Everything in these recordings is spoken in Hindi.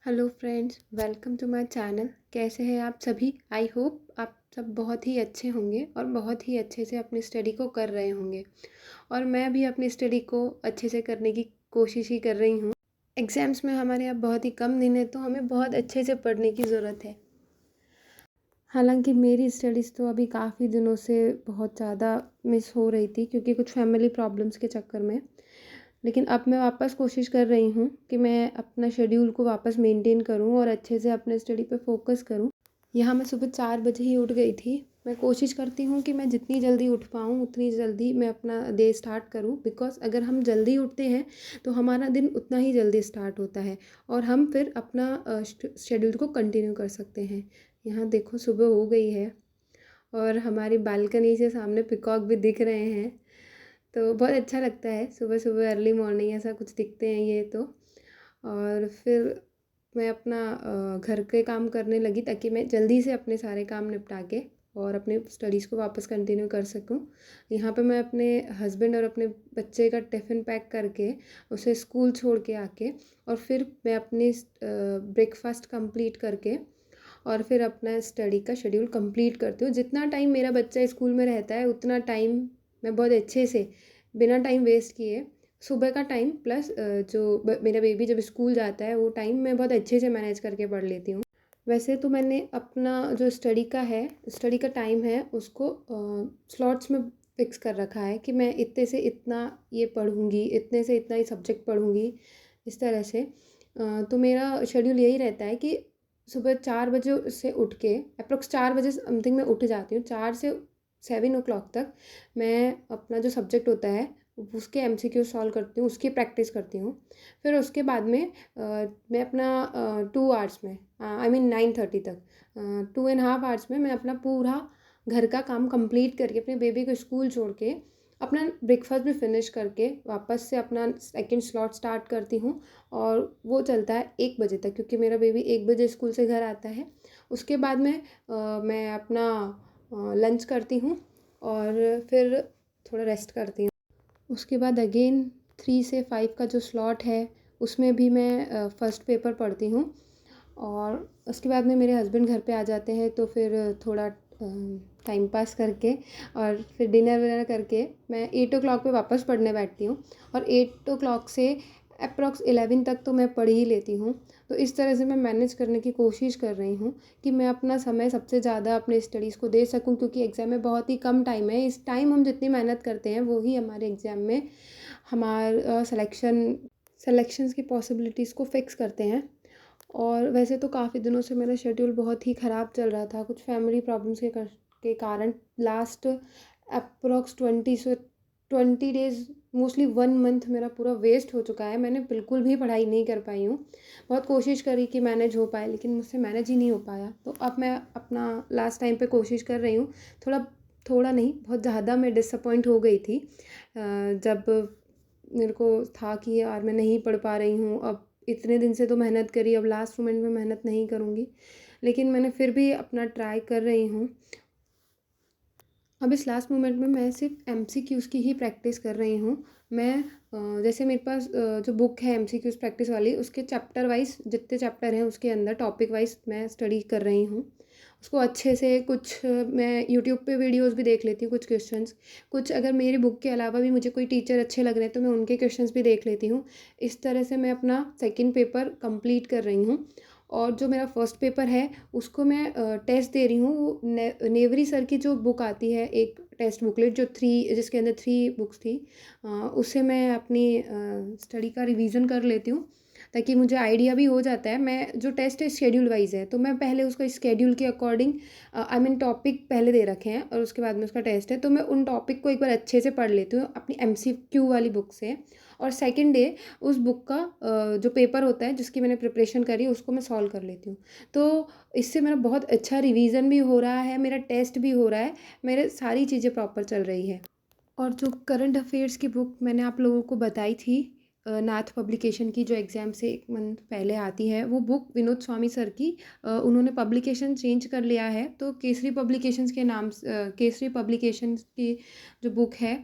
Hello friends, welcome to my channel. कैसे हैं आप सभी? आई होप आप सब बहुत ही अच्छे होंगे और बहुत ही अच्छे से अपनी स्टडी को कर रहे होंगे। और मैं भी अपनी स्टडी को अच्छे से करने की कोशिश ही कर रही हूँ। एग्ज़ाम्स में हमारे अब बहुत ही कम दिन है, तो हमें बहुत अच्छे से पढ़ने की ज़रूरत है। हालांकि मेरी स्टडीज़ तो अभी काफ़ी दिनों से बहुत ज़्यादा मिस हो रही थी, क्योंकि कुछ फैमिली प्रॉब्लम्स के चक्कर में। लेकिन अब मैं वापस कोशिश कर रही हूँ कि मैं अपना शेड्यूल को वापस मेंटेन करूँ और अच्छे से अपने स्टडी पे फोकस करूँ। यहाँ मैं सुबह 4 बजे ही उठ गई थी। मैं कोशिश करती हूँ कि मैं जितनी जल्दी उठ पाऊँ उतनी जल्दी मैं अपना डे स्टार्ट करूँ, बिकॉज़ अगर हम जल्दी उठते हैं तो हमारा दिन उतना ही जल्दी स्टार्ट होता है और हम फिर अपना शेड्यूल को कंटिन्यू कर सकते हैं। यहाँ देखो, सुबह हो गई है और हमारी बालकनी से सामने पीकॉक भी दिख रहे हैं। तो बहुत अच्छा लगता है सुबह सुबह अर्ली मॉर्निंग ऐसा कुछ दिखते हैं ये तो। और फिर मैं अपना घर के काम करने लगी, ताकि मैं जल्दी से अपने सारे काम निपटा के और अपने स्टडीज़ को वापस कंटिन्यू कर सकूं। यहाँ पे मैं अपने हस्बैंड और अपने बच्चे का टिफ़िन पैक करके उसे स्कूल छोड़ के आके और फिर मैं अपनी ब्रेकफास्ट कंप्लीट करके और फिर अपना स्टडी का शेड्यूल कंप्लीट करती हूँ। जितना टाइम मेरा बच्चा स्कूल में रहता है उतना टाइम मैं बहुत अच्छे से, बिना टाइम वेस्ट किए, सुबह का टाइम प्लस मेरा बेबी जब स्कूल जाता है वो टाइम मैं बहुत अच्छे से मैनेज करके पढ़ लेती हूँ। वैसे तो मैंने अपना जो स्टडी का टाइम है उसको स्लॉट्स में फिक्स कर रखा है कि मैं इतने से इतना ये पढ़ूँगी, इतने से इतना ये सब्जेक्ट पढ़ूँगी, इस तरह से। तो मेरा शेड्यूल यही रहता है कि सुबह 4 बजे से उठ के अप्रॉक्स 4 बजे समथिंग मैं उठ जाती हूँ। 4 से 7 o'clock तक मैं अपना जो सब्जेक्ट होता है उसके एमसीक्यू सॉल्व करती हूँ, उसकी प्रैक्टिस करती हूँ। फिर उसके बाद में मैं अपना 2 आवर्स में, आई मीन 9:30 तक, 2.5 आवर्स में मैं अपना पूरा घर का काम कंप्लीट करके अपने बेबी को स्कूल छोड़ के अपना ब्रेकफास्ट भी फिनिश करके वापस से अपना सेकंड स्लॉट स्टार्ट करती हूँ। और वो चलता है 1 बजे तक, क्योंकि मेरा बेबी 1 बजे स्कूल से घर आता है। उसके बाद में मैं अपना लंच करती हूँ और फिर थोड़ा रेस्ट करती हूँ। उसके बाद अगेन 3 से 5 का जो स्लॉट है उसमें भी मैं फर्स्ट पेपर पढ़ती हूँ। और उसके बाद में मेरे हस्बैंड घर पे आ जाते हैं, तो फिर थोड़ा टाइम पास करके और फिर डिनर विनर करके मैं 8 o'clock पे वापस पढ़ने बैठती हूँ। और 8 o'clock से अप्रॉक्स 11 तक तो मैं पढ़ ही लेती हूँ। तो इस तरह से मैं मैनेज करने की कोशिश कर रही हूँ कि मैं अपना समय सबसे ज़्यादा अपने स्टडीज़ को दे सकूँ, क्योंकि एग्ज़ाम में बहुत ही कम टाइम है। इस टाइम हम जितनी मेहनत करते हैं वो ही हमारे एग्ज़ाम में हमारा सिलेक्शंस की पॉसिबिलिटीज़ को फिक्स करते हैं। और वैसे तो काफ़ी दिनों से मेरा शेड्यूल बहुत ही ख़राब चल रहा था, कुछ फैमिली प्रॉब्लम्स के कारण last approx 20 days, mostly 1 month मेरा पूरा वेस्ट हो चुका है। मैंने बिल्कुल भी पढ़ाई नहीं कर पाई हूँ। बहुत कोशिश करी कि मैनेज हो पाए, लेकिन मुझसे मैनेज ही नहीं हो पाया। तो अब मैं अपना लास्ट टाइम पे कोशिश कर रही हूँ। थोड़ा थोड़ा नहीं, बहुत ज़्यादा मैं डिसअपॉइंट हो गई थी जब मेरे को था कि यार मैं नहीं पढ़ पा रही हूँ। अब इतने दिन से तो मेहनत करी, अब लास्ट मोमेंट में मेहनत नहीं करूँगी। लेकिन मैंने फिर भी अपना ट्राई कर रही हूँ। अब इस लास्ट मोमेंट में मैं सिर्फ एमसीक्यूज़ की ही प्रैक्टिस कर रही हूँ। मैं जैसे मेरे पास जो बुक है एमसीक्यूज़ प्रैक्टिस वाली, उसके चैप्टर वाइज़ जितने चैप्टर हैं उसके अंदर टॉपिक वाइज़ मैं स्टडी कर रही हूँ उसको अच्छे से। कुछ मैं यूट्यूब पे वीडियोस भी देख लेती हूँ, कुछ क्वेश्चंस। कुछ अगर मेरी बुक के अलावा भी मुझे कोई टीचर अच्छे लग रहे हैं तो मैं उनके क्वेश्चंस भी देख लेती हूँ। इस तरह से मैं अपना सेकंड पेपर कंप्लीट कर रही हूँ। और जो मेरा फर्स्ट पेपर है उसको मैं टेस्ट दे रही हूँ। वो नेवरी सर की जो बुक आती है, एक टेस्ट बुकलेट जिसके अंदर 3 बुक्स थी, उससे मैं अपनी स्टडी का रिवीजन कर लेती हूँ, ताकि मुझे आइडिया भी हो जाता है। मैं जो टेस्ट है शेड्यूल वाइज है, तो मैं पहले उसको स्केड्यूल के अकॉर्डिंग, आई मीन टॉपिक पहले दे रखे हैं और उसके बाद में उसका टेस्ट है, तो मैं उन टॉपिक को एक बार अच्छे से पढ़ लेती हूँ अपनी एमसीक्यू वाली बुक से। और सेकंड डे उस बुक का जो पेपर होता है जिसकी मैंने प्रिपरेशन करी उसको मैं सॉल्व कर लेती हूँ। तो इससे मेरा बहुत अच्छा रिवीजन भी हो रहा है, मेरा टेस्ट भी हो रहा है, मेरे सारी चीज़ें प्रॉपर चल रही है। और जो करंट अफेयर्स की बुक मैंने आप लोगों को बताई थी, नाथ पब्लिकेशन की, जो एग्ज़ाम से 1 मंथ पहले आती है, वो बुक विनोद स्वामी सर की, उन्होंने पब्लिकेशन चेंज कर लिया है, तो केसरी पब्लिकेशंस के नाम से केसरी पब्लिकेशंस की जो बुक है,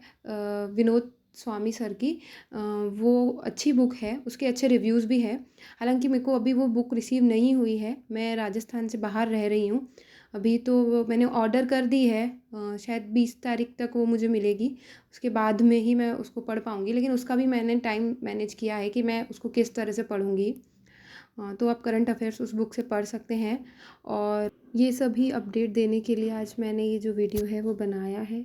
विनोद स्वामी सर की। वो अच्छी बुक है, उसके अच्छे रिव्यूज़ भी हैं। हालाँकि मेरे को अभी वो बुक रिसीव नहीं हुई है, मैं राजस्थान से बाहर रह रही हूँ। अभी तो वो मैंने ऑर्डर कर दी है, शायद 20 तारीख तक वो मुझे मिलेगी। उसके बाद में ही मैं उसको पढ़ पाऊँगी, लेकिन उसका भी मैंने टाइम मैनेज किया है कि मैं उसको किस तरह से पढ़ूँगी। तो आप करंट अफ़ेयर्स उस बुक से पढ़ सकते हैं। और ये सभी अपडेट देने के लिए आज मैंने ये जो वीडियो है वो बनाया है।